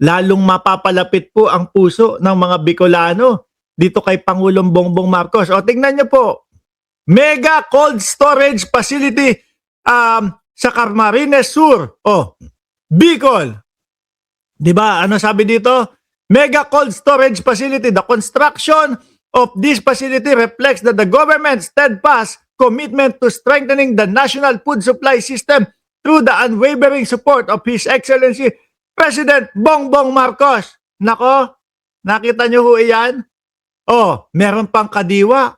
lalong mapapalapit po ang puso ng mga Bicolano dito kay Pangulong Bongbong Marcos. O tingnan niyo po, mega cold storage facility sa Camarines Sur. O, Bicol. Di ba? Ano sabi dito? Mega cold storage facility. The construction of this facility reflects that the government's steadfast commitment to strengthening the national food supply system through the unwavering support of His Excellency President Bongbong Marcos. Nako, nakita niyo ho iyan? Oh, meron pang kadiwa.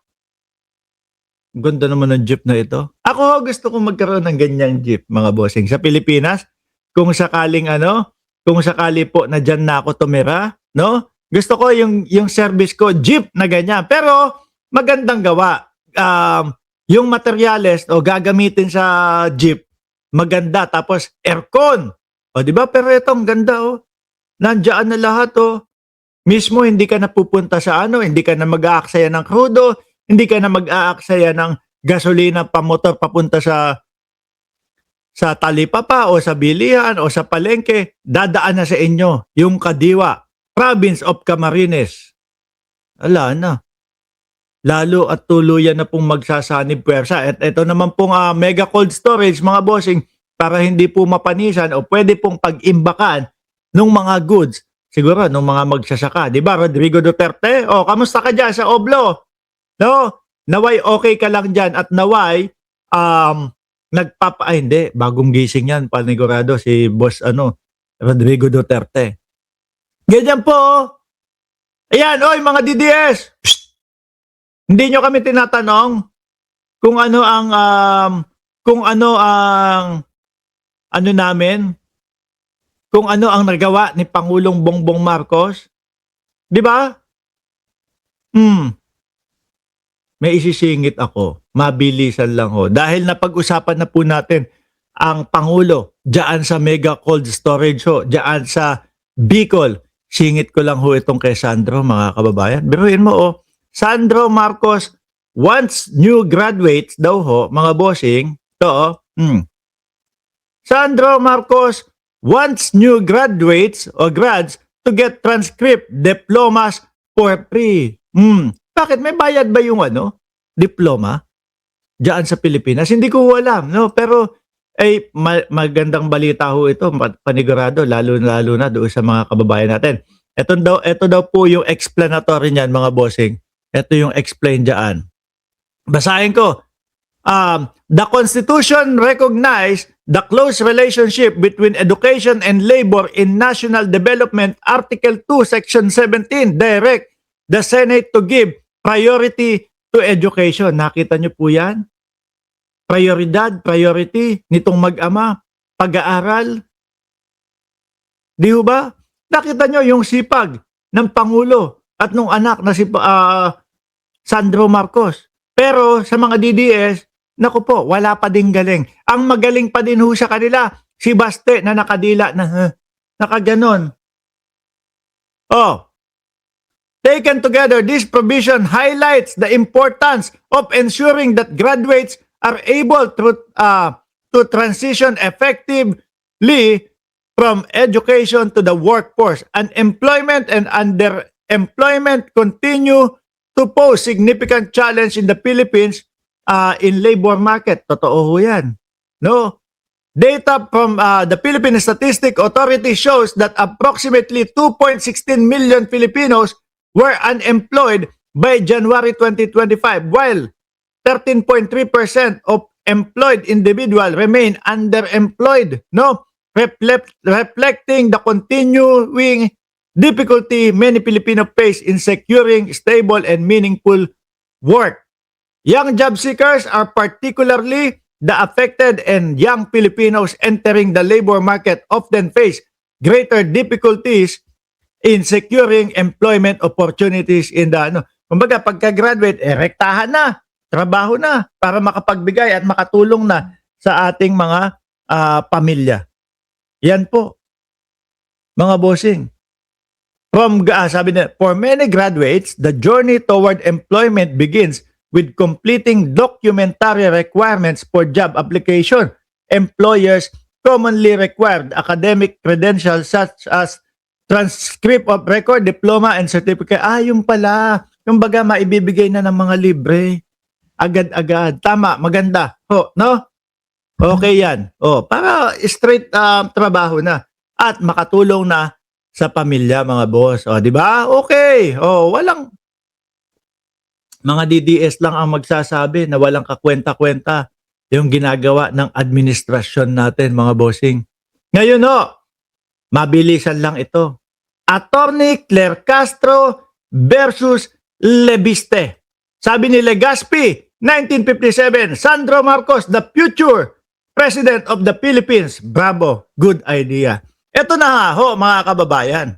Ganda naman ng jeep na ito. Ako gusto kong magkaroon ng ganyang jeep, mga bossing. Sa Pilipinas, kung sakaling kung sakali po na dyan na ako tumira, no? Gusto ko yung service ko, jeep na ganyan. Pero magandang gawa. Yung materyales o gagamitin sa jeep, maganda. Tapos aircon. O di ba? Pero ito ang ganda Nandiyan na lahat Mismo hindi ka na pupunta sa hindi ka na mag-aaksaya ng krudo, hindi ka na mag-aaksaya ng gasolina pamotor papunta sa talipapa o sa bilihan o sa palengke. Dadaan na sa inyo yung Kadiwa, Province of Camarines. Ala na. Lalo at tuluyan na pong magsasanib puwersa. At ito naman pong mega cold storage, mga bossing, para hindi po mapanisan o pwede pong pag-imbakan ng mga goods. Siguro, nung mga magsasaka. Di ba, Rodrigo Duterte? O, kamusta ka dyan sa Oblo? No? Naway okay ka lang dyan at naway hindi. Bagong gising yan, panigurado si boss Rodrigo Duterte. Ganyan po. Ayan, oy mga DDS. Psst! Hindi nyo kami tinatanong kung ano ang namin, kung ano ang nagawa ni Pangulong Bongbong Marcos. Di ba? May isisingit ako. Mabilisan lang Dahil napag-usapan na po natin ang Pangulo diyan sa mega cold storage diyan sa Bicol. Singit ko lang itong kay Sandro, mga kababayan. Biruin mo Sandro Marcos wants new graduates daw mga bossing. Sandro Marcos wants new graduates o grads to get transcript diplomas for free. Bakit? May bayad ba yung diploma diyan sa Pilipinas? Hindi ko alam, no? Pero magandang balita ito, panigurado, lalo na doon sa mga kababayan natin. Ito daw po yung explanatory niyan, mga bossing. Ito yung explain diyan. Basahin ko. The Constitution recognized the close relationship between education and labor in national development. Article 2, Section 17, direct the Senate to give priority to education. Nakita niyo po yan? Priority nitong mag-ama, pag-aaral. Di ba? Nakita niyo yung sipag ng Pangulo at nung anak na si Sandro Marcos. Pero sa mga DDS, naku po, wala pa ding galing. Ang magaling pa din sa kanila, si Baste na nakadila na nakaganon. Taken together, this provision highlights the importance of ensuring that graduates are able to transition effectively from education to the workforce. Unemployment and underemployment continue to pose significant challenge in the Philippines in labor market. Totoo yan. No? Data from the Philippine Statistics Authority shows that approximately 2.16 million Filipinos were unemployed by January 2025, while 13.3% of employed individuals remain underemployed, no? Reflecting the continuing difficulty many Filipinos face in securing stable and meaningful work. Young job seekers are particularly the affected, and young Filipinos entering the labor market often face greater difficulties in securing employment opportunities in the Kumbaga, pagka-graduate, rektahan na, trabaho na para makapagbigay at makatulong na sa ating mga pamilya. Yan po, mga bossing. Sabi na, for many graduates, the journey toward employment begins with completing documentary requirements for job application. Employers commonly require academic credentials such as transcript of record, diploma, and certificate. Yung pala. Yung baga, maibibigay na ng mga libre. Agad-agad. Tama, maganda. No? Okay yan. Para straight trabaho na. At makatulong na sa pamilya, mga boss. Di ba? Okay. Walang mga DDS lang ang magsasabi na walang kakwenta-kwenta yung ginagawa ng administrasyon natin, mga bossing. Ngayon, mabilisan lang ito. Attorney Claire Castro versus Lebiste. Sabi ni Legazpi, 1957, Sandro Marcos, the future President of the Philippines. Bravo, good idea. Ito na nga mga kababayan.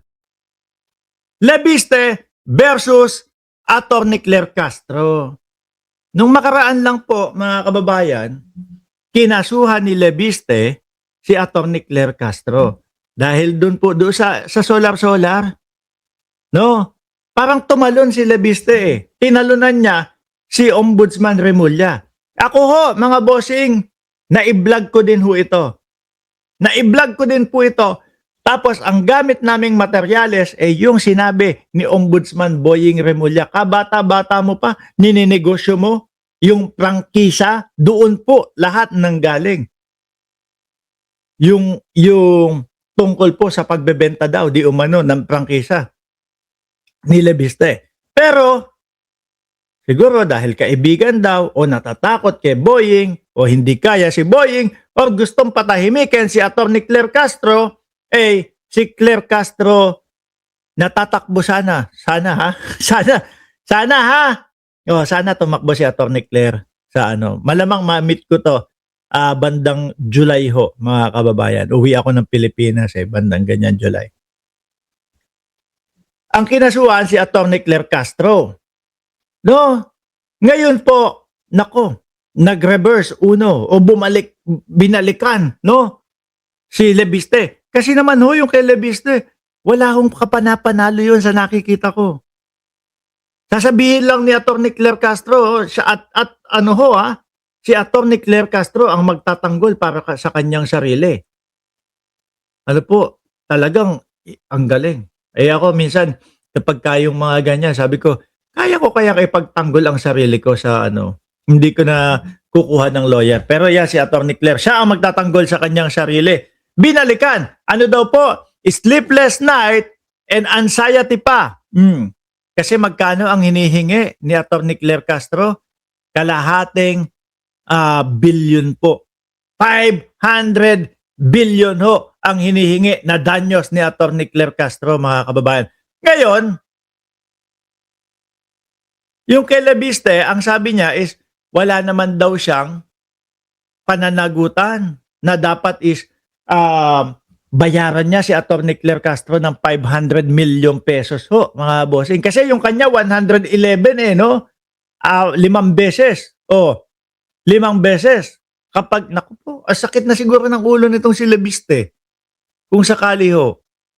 Lebiste versus Attorney Claire Castro. Nung makaraan lang po, mga kababayan, kinasuhan ni Lebiste si Attorney Claire Castro. Dahil doon sa solar-solar. No? Parang tumalon si Lebiste Tinalunan niya si Ombudsman Remulla. Ako mga bossing, na-i-vlog ko din ito. Na-i-vlog ko din po ito. Tapos ang gamit naming materyales yung sinabi ni Ombudsman Boying Remulla. Kabata-bata mo pa, nininegosyo mo yung prangkisa, doon po lahat ng galing. Yung tungkol po sa pagbebenta daw di umano ng prangkisa ni Lebiste. Pero siguro dahil kaibigan daw o natatakot kay Boying o hindi kaya si Boying o gustong patahimikin si Attorney Claire Castro, si Claire Castro natatakbo sana ha. Sana ha. Sana tumakbo si Attorney Claire sa Malamang ma-meet ko to bandang July mga kababayan. Uwi ako ng Pilipinas bandang ganyan July. Ang kinasuhan si Attorney Claire Castro. No? Ngayon po, nag-reverse o binalikan, no? Si Lebiste. Kasi naman yung kay Lebiste, wala akong kapanapanalo yun sa nakikita ko. Sasabihin lang ni Attorney Claire Castro, siya si Attorney Claire Castro ang magtatanggol para sa kanyang sarili. Talagang ang galing. Ako minsan, kapag kayong mga ganyan, sabi ko, kaya ko kaya ipagtanggol ang sarili ko sa hindi ko na kukuha ng lawyer. Pero si Attorney Claire, siya ang magtatanggol sa kanyang sarili. Binalikan. Ano daw po? Sleepless night and anxiety pa. Kasi magkano ang hinihingi ni Attorney Claire Castro? Kalahating billion po. 500 billion ang hinihingi na danyos ni Attorney Claire Castro, mga kababayan. Ngayon, yung kay Lebiste, ang sabi niya is wala naman daw siyang pananagutan na dapat is bayaran niya si Attorney Claire Castro ng 500 million pesos mga bossing. Kasi yung kanya 111 no? 5 beses. 5 beses. Kapag, sakit na siguro ng ulo nitong si Lebiste. Kung sakali